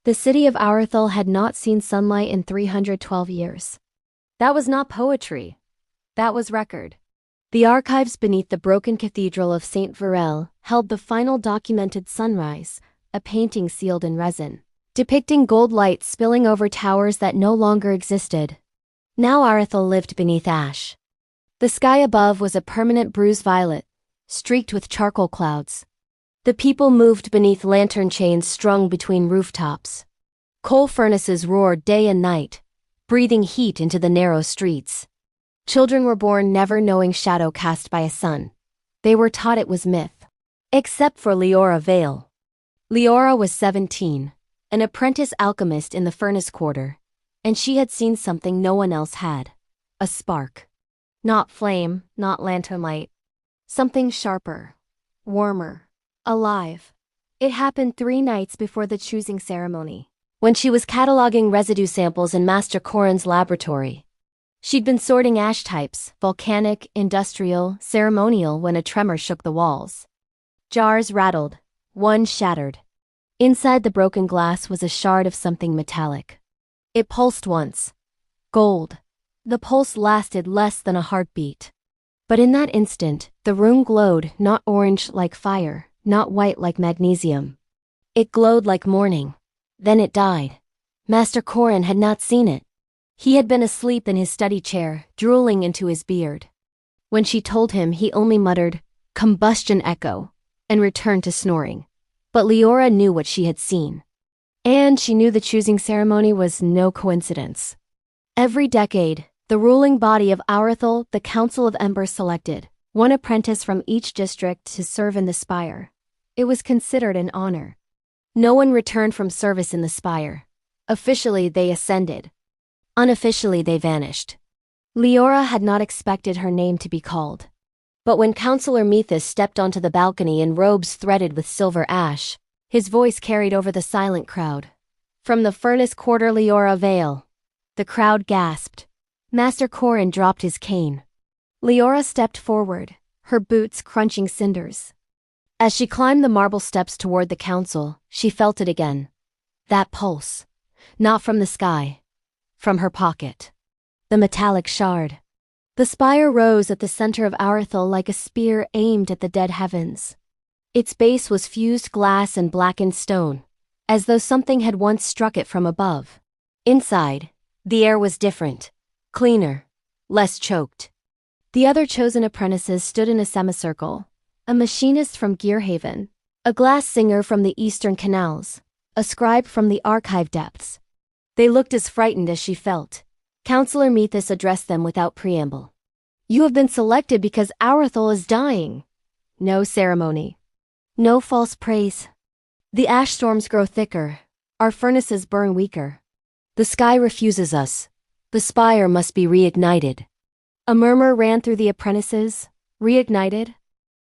The city of Aurithal had not seen sunlight in 312 years. That was not poetry. That was record. The archives beneath the broken cathedral of St. Virel held the final documented sunrise, a painting sealed in resin, depicting gold light spilling over towers that no longer existed. Now Aurithal lived beneath ash. The sky above was a permanent bruise violet, streaked with charcoal clouds. The people moved beneath lantern chains strung between rooftops. Coal furnaces roared day and night, breathing heat into the narrow streets. Children were born never knowing shadow cast by a sun. They were taught it was myth. Except for Leora Vale. Leora was 17, an apprentice alchemist in the furnace quarter, and she had seen something no one else had. A spark. Not flame, not lantern light. Something sharper, warmer, alive. It happened 3 nights before the choosing ceremony, when she was cataloging residue samples in Master Corin's laboratory. She'd been sorting ash types, volcanic, industrial, ceremonial, when a tremor shook the walls. Jars rattled, one shattered. Inside the broken glass was a shard of something metallic. It pulsed once. Gold. The pulse lasted less than a heartbeat. But in that instant, the room glowed, not orange like fire, not white like magnesium. It glowed like morning. Then it died. Master Corin had not seen it. He had been asleep in his study chair, drooling into his beard. When she told him, he only muttered, "Combustion echo," and returned to snoring. But Leora knew what she had seen. And she knew the choosing ceremony was no coincidence. Every decade, the ruling body of Aurithal, the Council of Embers, selected one apprentice from each district to serve in the spire. It was considered an honor. No one returned from service in the spire. Officially, they ascended. Unofficially, they vanished. Leora had not expected her name to be called. But when Councillor Methus stepped onto the balcony in robes threaded with silver ash, his voice carried over the silent crowd. From the furnace quarter Leora Vale. The crowd gasped. Master Corin dropped his cane. Leora stepped forward, her boots crunching cinders. As she climbed the marble steps toward the council, she felt it again. That pulse. Not from the sky. From her pocket. The metallic shard. The spire rose at the center of Aurithal like a spear aimed at the dead heavens. Its base was fused glass and blackened stone, as though something had once struck it from above. Inside, the air was different. Cleaner, less choked. The other chosen apprentices stood in a semicircle, a machinist from Gearhaven, a glass singer from the eastern canals, a scribe from the archive depths. They looked as frightened as she felt. Councillor Methus addressed them without preamble. "You have been selected because Aurithal is dying. No ceremony. No false praise. The ash storms grow thicker. Our furnaces burn weaker. The sky refuses us. The spire must be reignited." A murmur ran through the apprentices. Reignited?